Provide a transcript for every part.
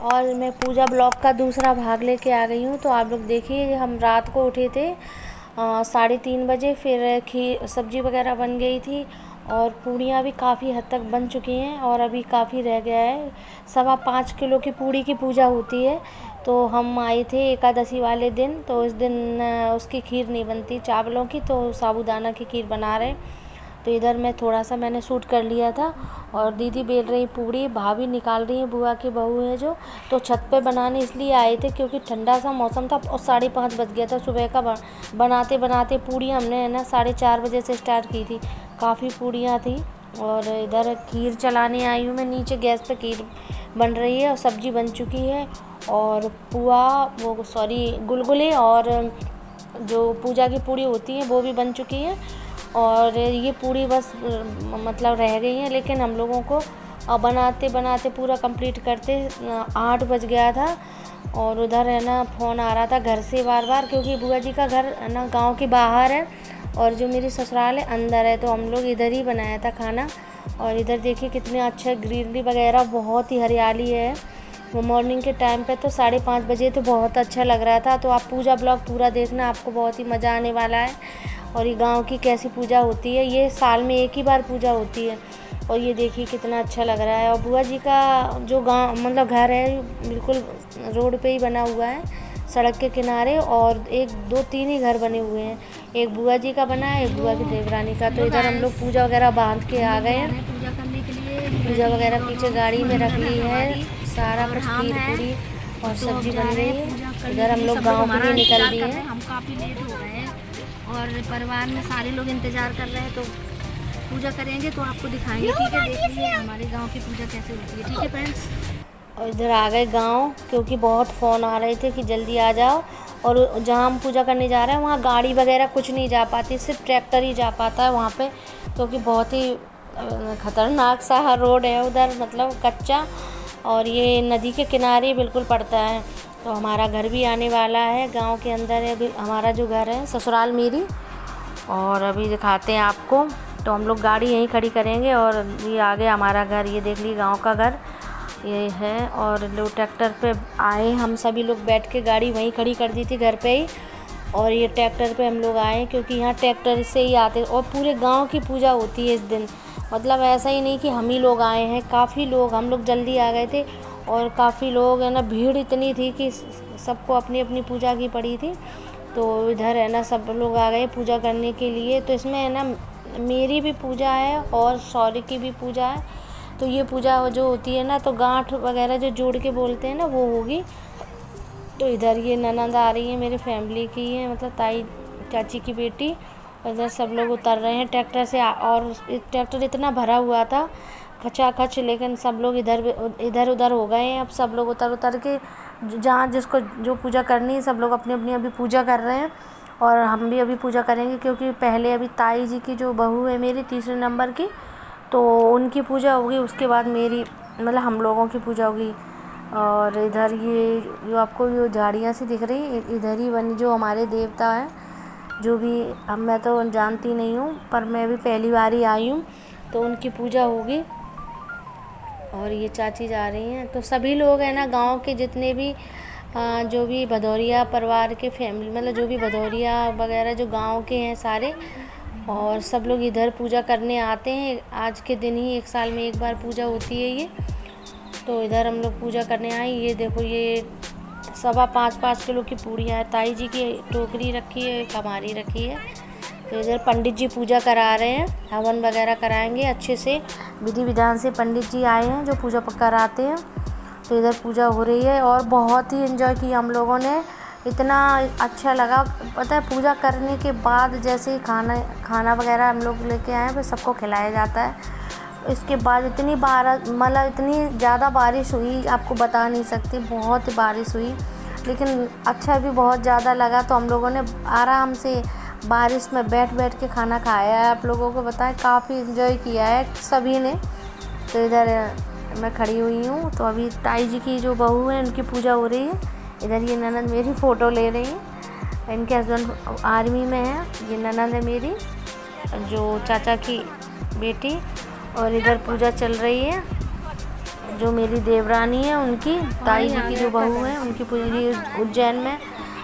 और मैं पूजा ब्लॉग का दूसरा भाग लेके आ गई हूँ। तो आप लोग देखिए, हम रात को उठे थे 3:30 बजे। फिर खीर सब्जी वगैरह बन गई थी और पूड़ियाँ भी काफ़ी हद तक बन चुकी हैं और अभी काफ़ी रह गया है। 5.25 किलो की पूड़ी की पूजा होती है। तो हम आए थे एकादशी वाले दिन, तो इस दिन उसकी खीर नहीं बनती चावलों की, तो साबूदाना की खीर बना रहे। तो इधर मैं थोड़ा सा मैंने शूट कर लिया था और दीदी बेल रही पूड़ी, भाभी निकाल रही है, बुआ की बहू है जो। तो छत पे बनाने इसलिए आए थे क्योंकि ठंडा सा मौसम था और 5:30 बज गया था सुबह का। बनाते बनाते पूड़ी हमने है ना 4:30 बजे से स्टार्ट की थी। काफ़ी पूड़ियाँ थी और इधर खीर चलाने आई हूँ मैं नीचे। गैस पे खीर बन रही है और सब्जी बन चुकी है और गुलगुले और जो पूजा की पूड़ी होती है वो भी बन चुकी है। और ये पूड़ी बस मतलब रह गई है, लेकिन हम लोगों को बनाते बनाते पूरा कंप्लीट करते 8 बज गया था। और उधर है ना फ़ोन आ रहा था घर से बार बार, क्योंकि बुआ जी का घर है ना गांव के बाहर है और जो मेरी ससुराल है अंदर है। तो हम लोग इधर ही बनाया था खाना। और इधर देखिए कितने अच्छा ग्रीनरी वगैरह, बहुत ही हरियाली है। वो मॉर्निंग के टाइम पे तो 5:30 बजे तो बहुत अच्छा लग रहा था। तो आप पूजा ब्लॉग पूरा देखना, आपको बहुत ही मज़ा आने वाला है। और ये गांव की कैसी पूजा होती है, ये साल में एक ही बार पूजा होती है। और ये देखिए कितना अच्छा लग रहा है। और बुआ जी का जो गांव मतलब घर है बिल्कुल रोड पे ही बना हुआ है, सड़क के किनारे। और 1 2 3 ही घर बने हुए हैं, एक बुआ जी का बना है, एक बुआ की देवरानी का। तो इधर हम लोग पूजा वगैरह बांध के आ गए हैं। पूजा करने के लिए पूजा वगैरह दोनों पीछे गाड़ी में रख ली है, हमारी सारा और कुछ हम खीर हैं। पूड़ी और तो अब सब्जी जा बन रहे रही हैं पूजा है। करने इधर के हम लिए, लोग सब लोग गांव के हमारा लिए निकल इंतजार दिए कर रहे हैं। हैं। हम काफ़ी लेट हो गए हैं और परिवार में सारे लोग इंतजार कर रहे हैं। तो पूजा करेंगे तो आपको दिखाएंगे, ठीक है। देख लीजिए हमारे गांव की पूजा कैसे होती है, ठीक है फ्रेंड्स। और इधर आ गए गांव, क्योंकि बहुत फ़ोन आ रहे थे कि जल्दी आ जाओ। और जहां हम पूजा करने जा रहे हैं वहां गाड़ी वगैरह कुछ नहीं जा पाती, सिर्फ ट्रैक्टर ही जा पाता है वहां पे, क्योंकि बहुत ही ख़तरनाक सा रोड है उधर, मतलब कच्चा। और ये नदी के किनारे बिल्कुल पड़ता है। तो हमारा घर भी आने वाला है, गांव के अंदर है अभी हमारा जो घर है, ससुराल मेरी। और अभी दिखाते हैं आपको। तो हम लोग गाड़ी यहीं खड़ी करेंगे और ये आ गया हमारा घर। ये देख ली गांव का घर ये है। और लोग ट्रैक्टर पे आए, हम सभी लोग बैठ के गाड़ी वहीं खड़ी कर दी थी घर पे ही। और ये ट्रैक्टर पे हम लोग आए क्योंकि यहाँ ट्रैक्टर से ही आते और पूरे गांव की पूजा होती है इस दिन। मतलब ऐसा ही नहीं कि हम ही लोग आए हैं, काफ़ी लोग, हम लोग जल्दी आ गए थे और काफ़ी लोग है ना, भीड़ इतनी थी कि सबको अपनी अपनी पूजा की पड़ी थी। तो इधर है ना सब लोग आ गए पूजा करने के लिए। तो इसमें है ना मेरी भी पूजा है और सौरी की भी पूजा है। तो ये पूजा जो होती है ना, तो गांठ वगैरह जो जोड़ के बोलते हैं ना, वो होगी। तो इधर ये ननद आ रही है, मेरी फैमिली की है, मतलब ताई चाची की बेटी। और इधर सब लोग उतर रहे हैं ट्रैक्टर से। और ट्रैक्टर इतना भरा हुआ था खचाखच, लेकिन सब लोग इधर उधर हो गए हैं। अब सब लोग उतर उतर के जहाँ जिसको जो पूजा करनी है, सब लोग अपनी अपनी अभी पूजा कर रहे हैं। और हम भी अभी पूजा करेंगे, क्योंकि पहले अभी ताई जी की जो बहू है मेरी 3 नंबर की, तो उनकी पूजा होगी, उसके बाद मेरी मतलब हम लोगों की पूजा होगी। और इधर ये जो आपको जो झाड़ियाँ सी दिख रही, इधर ही बनी जो हमारे देवता है, जो भी अब मैं तो जानती नहीं हूँ, पर मैं भी पहली बार ही आई हूँ, तो उनकी पूजा होगी। और ये चाची जा रही हैं। तो सभी लोग हैं ना गांव के जितने भी जो भी भदौरिया परिवार के फैमिली, मतलब जो भी भदौरिया वगैरह जो गांव के हैं सारे, और सब लोग इधर पूजा करने आते हैं। आज के दिन ही 1 साल में एक बार पूजा होती है ये। तो इधर हम लोग पूजा करने आए। ये देखो, ये 5.25 किलो की पूड़ियाँ हैं। ताई जी की टोकरी रखी है, एक हमारी रखी है। तो इधर पंडित जी पूजा करा रहे हैं, हवन वगैरह कराएंगे अच्छे से, विधि विधान से। पंडित जी आए हैं जो पूजा कराते हैं। तो इधर पूजा हो रही है और बहुत ही एंजॉय किया हम लोगों ने, इतना अच्छा लगा। पता है पूजा करने के बाद जैसे ही खाना वगैरह हम लोग लेके आए, फिर सबको खिलाया जाता है। इसके बाद मतलब इतनी ज़्यादा बारिश हुई, आपको बता नहीं सकती, बहुत बारिश हुई। लेकिन अच्छा भी बहुत ज़्यादा लगा। तो हम लोगों ने आराम से बारिश में बैठ बैठ के खाना खाया है। आप लोगों को बताएं, काफ़ी एंजॉय किया है सभी ने। तो इधर मैं खड़ी हुई हूँ। तो अभी ताई जी की जो बहू है उनकी पूजा हो रही है। इधर ये ननद मेरी फ़ोटो ले रही है, इनके हस्बैंड आर्मी में है। ये ननद है मेरी, जो चाचा की बेटी। और इधर पूजा चल रही है, जो मेरी देवरानी है उनकी ताई जी की जो बहू है उनकी पूरी उज्जैन में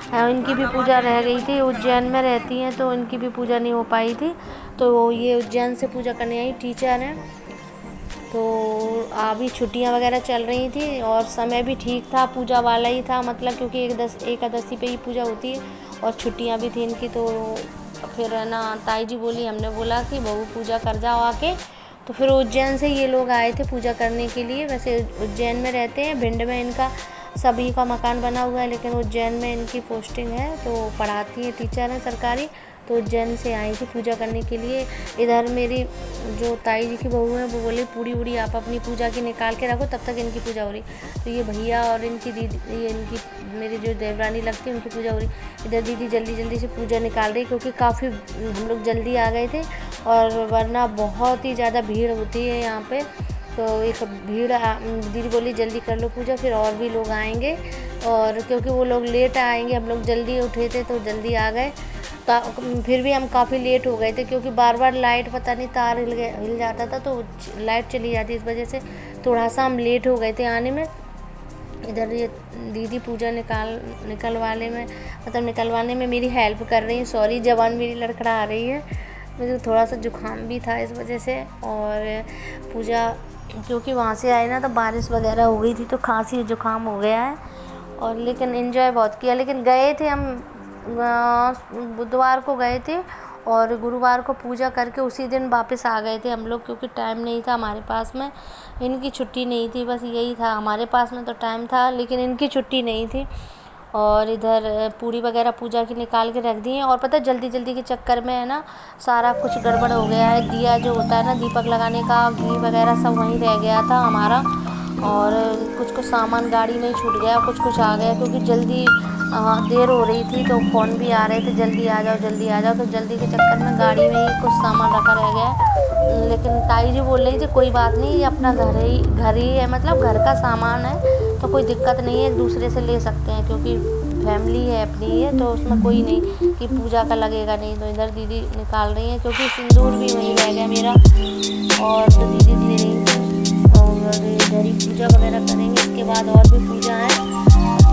इनकी भी पूजा रह गई थी। उज्जैन में रहती हैं तो इनकी भी पूजा नहीं हो पाई थी, तो ये उज्जैन से पूजा करने आई, टीचर हैं। तो अभी छुट्टियां वगैरह चल रही थी और समय भी ठीक था, पूजा वाला ही था, मतलब क्योंकि एकादशी पे ही पूजा होती है और छुट्टियां भी थी इनकी। तो फिर है ना ताई जी बोली, हमने बोला कि बहू पूजा कर जाओ आके। तो फिर उज्जैन से ये लोग आए थे पूजा करने के लिए। वैसे उज्जैन में रहते हैं, भिंड में इनका सभी का मकान बना हुआ है, लेकिन उज्जैन में इनकी पोस्टिंग है, तो पढ़ाती हैं, टीचर हैं सरकारी। तो उज्जैन से आई थी पूजा करने के लिए। इधर मेरी जो ताई जी की बहू है वो बोली पूड़ी उड़ी आप अपनी पूजा की निकाल के रखो, तब तक इनकी पूजा हो रही। तो ये भैया और इनकी दीदी, ये इनकी मेरी जो देवरानी लगती है उनकी पूजा हो रही। इधर दीदी जल्दी जल्दी से पूजा निकाल रही, क्योंकि काफ़ी हम लोग जल्दी आ गए थे और वरना बहुत ही ज़्यादा भीड़ होती है यहाँ पे। तो एक भीड़ दीदी बोली जल्दी कर लो पूजा, फिर और भी लोग आएंगे। और क्योंकि वो लोग लेट आएंगे, हम लोग जल्दी उठे थे तो जल्दी आ गए। फिर भी हम काफ़ी लेट हो गए थे, क्योंकि बार बार लाइट पता नहीं तार हिल जाता था तो लाइट चली जाती, इस वजह से थोड़ा सा हम लेट हो गए थे आने में। इधर ये दीदी पूजा निकलवाने में मेरी हेल्प कर रही है। सॉरी, जबान मेरी लड़खड़ा रही है, मुझे थोड़ा सा जुकाम भी था इस वजह से। और पूजा क्योंकि वहाँ से आए ना तो बारिश वगैरह हो गई थी तो खांसी जुकाम हो गया है। और लेकिन एंजॉय बहुत किया। लेकिन गए थे हम बुधवार को गए थे और गुरुवार को पूजा करके उसी दिन वापस आ गए थे हम लोग, क्योंकि टाइम नहीं था हमारे पास में। इनकी छुट्टी नहीं थी, बस यही था, हमारे पास में तो टाइम था लेकिन इनकी छुट्टी नहीं थी। और इधर पूड़ी वगैरह पूजा की निकाल के रख दी हैं। और पता है जल्दी जल्दी के चक्कर में है ना सारा कुछ गड़बड़ हो गया है। दिया जो होता है ना दीपक लगाने का, घी वगैरह सब वहीं रह गया था हमारा। और कुछ सामान गाड़ी में छूट गया, कुछ आ गया, क्योंकि जल्दी देर हो रही थी तो फ़ोन भी आ रहे थे जल्दी आ जाओ जल्दी आ जाओ। तो जल्दी के चक्कर में गाड़ी में ही कुछ सामान रखा रह गया। लेकिन ताई जी बोल रही थी कोई बात नहीं, ये अपना घर ही है, मतलब घर का सामान है तो कोई दिक्कत नहीं है, एक दूसरे से ले सकते हैं, क्योंकि फैमिली है अपनी है तो उसमें कोई नहीं कि पूजा का लगेगा नहीं। तो इधर दीदी निकाल रही हैं, क्योंकि सिंदूर भी वहीं रह गया मेरा। और तो दीदी दे रही थी और इधर ही पूजा वगैरह करेंगे। इसके बाद और भी पूजा है।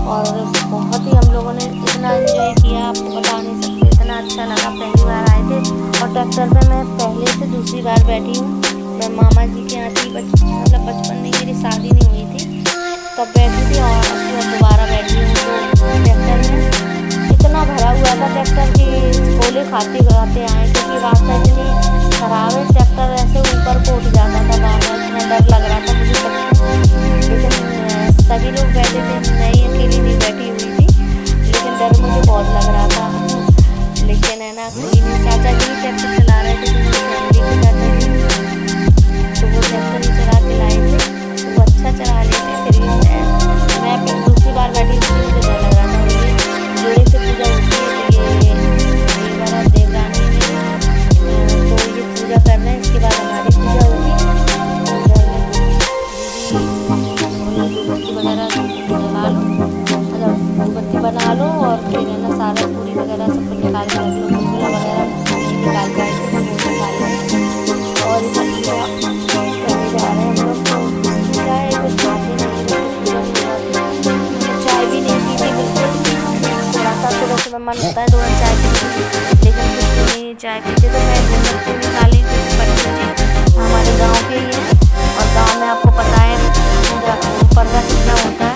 और बहुत ही हम लोगों ने इतना एंजॉय किया, आपको बता नहीं सकते, इतना अच्छा लगा। पहली बार आए थे और ट्रैक्टर पे मैं पहले से दूसरी बार बैठी हूँ। मैं मामा जी के यहाँ थी, मतलब बचपन में मेरी शादी नहीं हुई थी तब बैठी थी, और अब दोबारा बैठी हूँ। तो ट्रैक्टर में इतना भरा हुआ था ट्रैक्टर की गोले खाते आए, क्योंकि रास्ता इतनी खराब है, ट्रैक्टर ऐसे ऊपर को उठ जाता था बार-बार, इतना डर लग रहा था मुझे सबको। लेकिन सभी लोग बैठे थे, मैं ही अकेली नहीं बैठी हुई थी, लेकिन डर मुझे बहुत लग रहा था। लेकिन है ना कोई नहीं, चाचा जी भी ट्रैक्टर चला रहे थे, तो मेरी फैमिली के चाचा जी तो वो ट्रैक्टर ही चला के लाए थे, तो वो अच्छा चला लेते। फिर मैं दूसरी बार बैठी थी, मुझे डर लग रहा था। ये जोड़े से पूजा होती है, तो ये देवरा देवरानी में तो ये पूजा करना है, इसके बाद हमारी पूजा होगी। धूपबत्ती वगैरह जला लो, मतलब धूपबत्ती बना लो और फिर है ना सारा पूरी वगैरह सब कुछ निकाल के रख लो, गुलगुला वगैरह निकाल के रख लो, निकाल लो। और इधर पूजा करने जा रहे हैं हम लोग। तो पूजा है, कुछ खाते नहीं, चाय भी नहीं पीती बिल्कुल। थोड़ा सा सुबह सुबह मन होता है थोड़ा चाय पीने, लेकिन कुछ नहीं चाय पीते। तो मैं धूपबत्ती निकाली हमारे गाँव के ही है, और गाँव में आपको पता है पर्दा कितना होता है।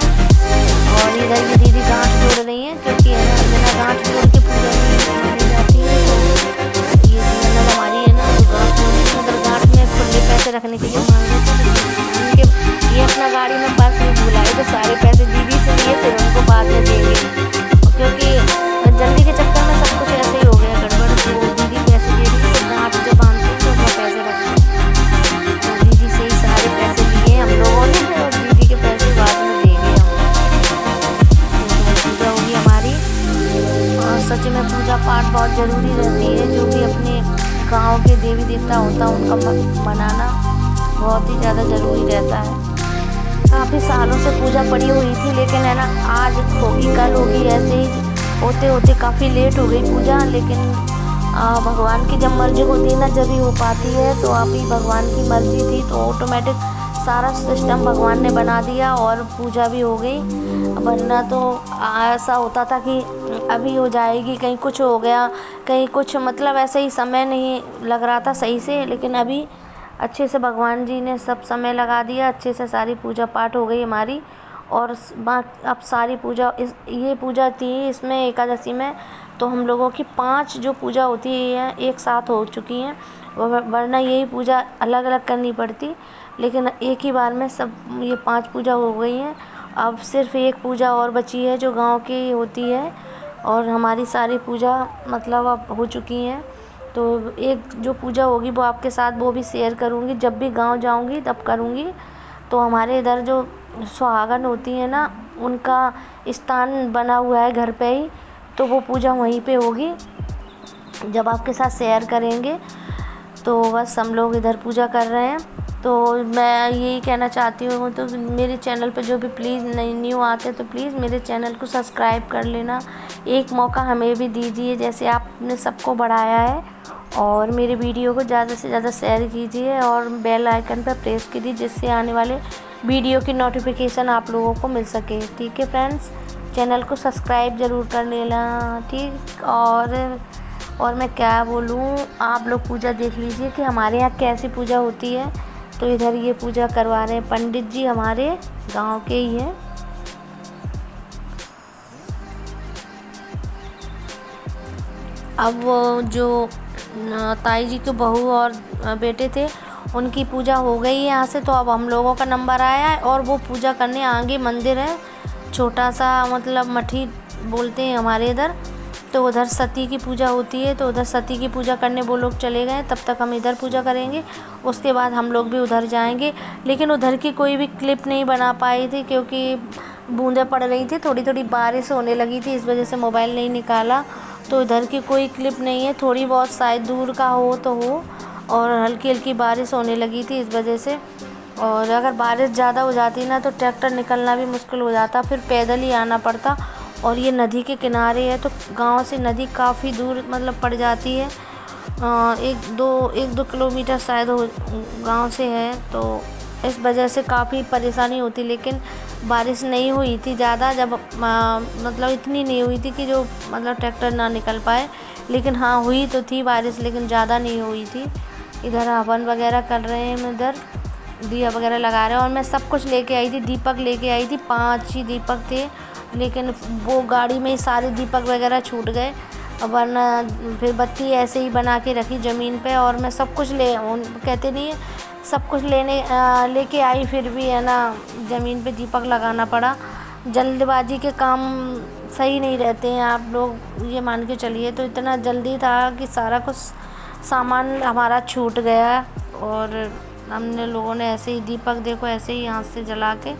और इधर की दीदी गांठ जोड़ रही हैं, क्योंकि है ना बिना गांठ जोड़ के पूजा नहीं जाती है। तो ये मतलब हमारी है ना गांठ, गांठ में खुले पैसे रखने के लिए मांगे थे उनके, ये अपना गाड़ी में पास में बुलाए तो सारे पैसे दीदी से लिए, फिर उनको बाद में देंगे, क्योंकि जल्दी के चक्कर में सब कुछ ऐसे ही हो गया गड़बड़। तो दीदी पैसे दे रही है, गांठ जब बांधते हैं तो उसमें पैसे रखते हैं, तो दीदी से ही सारे पैसे लिए हम लोगों ने, और दीदी के पैसे बाद में देंगे हम। पूजा होगी हमारी, और सच में पूजा पाठ बहुत ज़रूरी रहती है। जो भी अपने गांव के देवी देवता होता है उनका मनाना बहुत ही ज़्यादा ज़रूरी रहता है। काफ़ी सालों से पूजा पड़ी हुई थी, लेकिन है ना आज होगी कल होगी, ऐसे ही होते होते काफ़ी लेट हो गई पूजा। लेकिन भगवान की जब मर्जी होती है ना जब ही हो पाती है, तो अभी भगवान की मर्जी थी तो ऑटोमेटिक सारा सिस्टम भगवान ने बना दिया और पूजा भी हो गई। वरना तो ऐसा होता था कि अभी हो जाएगी, कहीं कुछ हो गया, कहीं कुछ, मतलब ऐसे ही समय नहीं लग रहा था सही से। लेकिन अभी अच्छे से भगवान जी ने सब समय लगा दिया, अच्छे से सारी पूजा पाठ हो गई हमारी। और अब सारी पूजा ये पूजा थी इसमें एकादशी में, तो हम लोगों की 5 जो पूजा होती है एक साथ हो चुकी हैं। वरना यही पूजा अलग अलग करनी पड़ती, लेकिन एक ही बार में सब ये 5 पूजा हो गई हैं। अब सिर्फ एक पूजा और बची है जो गांव की होती है, और हमारी सारी पूजा मतलब अब हो चुकी हैं। तो एक जो पूजा होगी वो आपके साथ वो भी शेयर करूँगी, जब भी गांव जाऊँगी तब करूँगी। तो हमारे इधर जो सुहागन होती है ना, उनका स्थान बना हुआ है घर पे ही, तो वो पूजा वहीं पे होगी, जब आपके साथ शेयर करेंगे। तो बस हम लोग इधर पूजा कर रहे हैं। तो मैं यही कहना चाहती हूँ, तो मेरे चैनल पे जो भी प्लीज़ न्यू आते तो प्लीज़ मेरे चैनल को सब्सक्राइब कर लेना। एक मौका हमें भी दीजिए, जैसे आपने सबको बढ़ाया है। और मेरे वीडियो को ज़्यादा से ज़्यादा शेयर कीजिए और बेल आइकन पर प्रेस कीजिए, जिससे आने वाले वीडियो की नोटिफिकेशन आप लोगों को मिल सके। ठीक है फ्रेंड्स, चैनल को सब्सक्राइब ज़रूर कर लेना। ठीक, और मैं क्या बोलूँ, आप लोग पूजा देख लीजिए कि हमारे यहाँ कैसी पूजा होती है। तो इधर ये पूजा करवा रहे हैं पंडित जी, हमारे गांव के ही हैं। अब वो जो ताई जी के बहू और बेटे थे, उनकी पूजा हो गई है यहाँ से। तो अब हम लोगों का नंबर आया है, और वो पूजा करने आगे मंदिर है छोटा सा, मतलब मठी बोलते हैं हमारे इधर। तो उधर सती की पूजा होती है, तो उधर सती की पूजा करने वो लोग चले गए। तब तक हम इधर पूजा करेंगे, उसके बाद हम लोग भी उधर जाएंगे। लेकिन उधर की कोई भी क्लिप नहीं बना पाई थी, क्योंकि बूंदें पड़ रही थी, थोड़ी थोड़ी बारिश होने लगी थी, इस वजह से मोबाइल नहीं निकाला। तो इधर की कोई क्लिप नहीं है, थोड़ी बहुत शायद दूर का हो तो हो, और हल्की हल्की बारिश होने लगी थी इस वजह से। और अगर बारिश ज़्यादा हो जाती ना तो ट्रैक्टर निकलना भी मुश्किल हो जाता, फिर पैदल ही आना पड़ता। और ये नदी के किनारे है, तो गांव से नदी काफ़ी दूर मतलब पड़ जाती है, 1-2 किलोमीटर शायद गांव से है। तो इस वजह से काफ़ी परेशानी होती। लेकिन बारिश नहीं हुई थी ज़्यादा, जब मतलब इतनी नहीं हुई थी कि जो मतलब ट्रैक्टर ना निकल पाए। लेकिन हाँ, हुई तो थी बारिश, लेकिन ज़्यादा नहीं हुई थी। इधर हवन वगैरह कर रहे हैं, मैं इधर दिया वगैरह लगा रहे हैं। और मैं सब कुछ लेके आई थी, दीपक लेके आई थी, 5 ही दीपक थे, लेकिन वो गाड़ी में ही सारे दीपक वगैरह छूट गए। वरना फिर बत्ती ऐसे ही बना के रखी ज़मीन पे। और मैं सब कुछ कहते नहीं है, सब कुछ लेके आई, फिर भी है ना ज़मीन पे दीपक लगाना पड़ा। जल्दबाजी के काम सही नहीं रहते हैं, आप लोग ये मान के चलिए। तो इतना जल्दी था कि सारा कुछ सामान हमारा छूट गया, और हमने लोगों ने ऐसे ही दीपक देखो ऐसे ही हाथ से जला के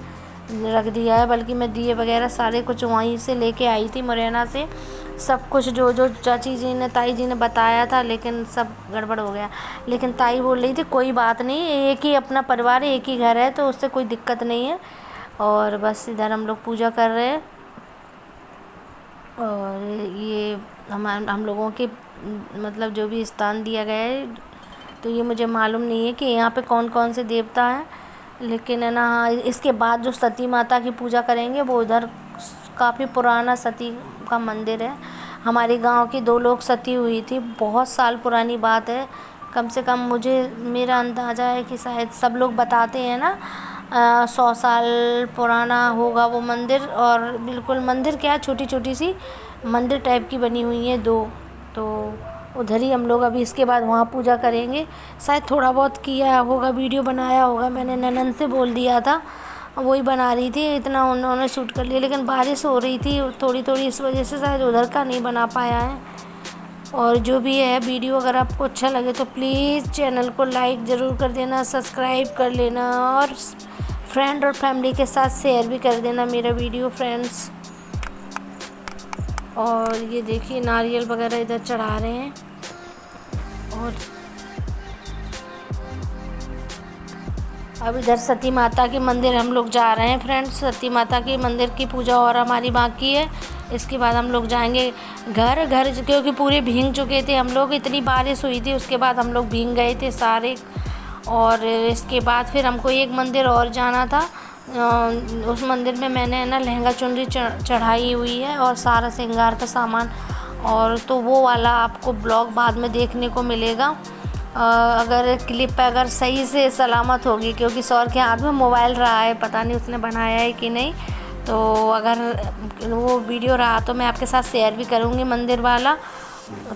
रख दिया है। बल्कि मैं दिए वगैरह सारे कुछ वहीं से लेके आई थी मुरैना से, सब कुछ जो चाची जी ने ताई जी ने बताया था, लेकिन सब गड़बड़ हो गया। लेकिन ताई बोल रही थी कोई बात नहीं, एक ही अपना परिवार है, एक ही घर है, तो उससे कोई दिक्कत नहीं है। और बस इधर हम लोग पूजा कर रहे हैं। और ये हम लोगों के मतलब जो भी स्थान दिया गया है, तो ये मुझे मालूम नहीं है कि यहाँ पे कौन कौन से देवता हैं। लेकिन है ना, इसके बाद जो सती माता की पूजा करेंगे वो इधर काफ़ी पुराना सती का मंदिर है। हमारे गांव की 2 लोग सती हुई थी, बहुत साल पुरानी बात है। कम से कम मेरा अंदाज़ा है कि शायद सब लोग बताते हैं ना 100 साल पुराना होगा वो मंदिर। और बिल्कुल मंदिर क्या, छोटी छोटी सी मंदिर टाइप की बनी हुई है 2। तो उधर ही हम लोग अभी इसके बाद वहाँ पूजा करेंगे। शायद थोड़ा बहुत किया होगा, वीडियो बनाया होगा, मैंने ननद से बोल दिया था, वही बना रही थी, इतना उन्होंने शूट कर लिया। लेकिन बारिश हो रही थी थोड़ी थोड़ी, इस वजह से शायद उधर का नहीं बना पाया है। और जो भी है वीडियो अगर आपको अच्छा लगे तो प्लीज़ चैनल को लाइक ज़रूर कर देना, सब्सक्राइब कर लेना, और फ्रेंड और फैमिली के साथ शेयर भी कर देना मेरा वीडियो फ्रेंड्स। और ये देखिए नारियल वगैरह इधर चढ़ा रहे हैं। और अब इधर सती माता के मंदिर हम लोग जा रहे हैं फ्रेंड्स। सती माता के मंदिर की पूजा और हमारी बाकी है। इसके बाद हम लोग जाएंगे घर, क्योंकि पूरे भीग चुके थे हम लोग, इतनी बारिश हुई थी। उसके बाद हम लोग भीग गए थे सारे। और इसके बाद फिर हमको एक मंदिर और जाना था। उस मंदिर में मैंने ना लहंगा चुनरी चढ़ाई हुई है और सारा श्रृंगार का सामान, और तो वो वाला आपको ब्लॉग बाद में देखने को मिलेगा। अगर क्लिप अगर सही से सलामत होगी, क्योंकि सौर के हाथ में मोबाइल रहा है, पता नहीं उसने बनाया है कि नहीं, तो अगर वो वीडियो रहा तो मैं आपके साथ शेयर भी करूँगी मंदिर वाला।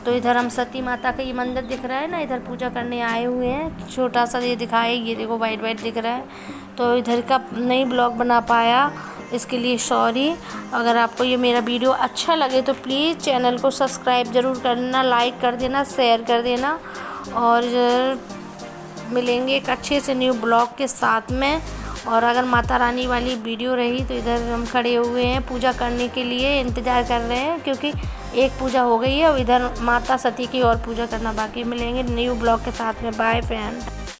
तो इधर हम सती माता का ये मंदिर दिख रहा है ना, इधर पूजा करने आए हुए हैं। छोटा सा ये दिखाया, ये देखो वाइट वाइट दिख रहा है। तो इधर का नहीं ब्लॉग बना पाया, इसके लिए सॉरी। अगर आपको ये मेरा वीडियो अच्छा लगे तो प्लीज़ चैनल को सब्सक्राइब ज़रूर करना, लाइक कर देना, शेयर कर देना, और मिलेंगे एक अच्छे से न्यू ब्लॉग के साथ में। और अगर माता रानी वाली वीडियो रही तो इधर हम खड़े हुए हैं पूजा करने के लिए, इंतज़ार कर रहे हैं, क्योंकि एक पूजा हो गई है और इधर माता सती की और पूजा करना बाकी। मिलेंगे न्यू ब्लॉग के साथ में। Bye friend.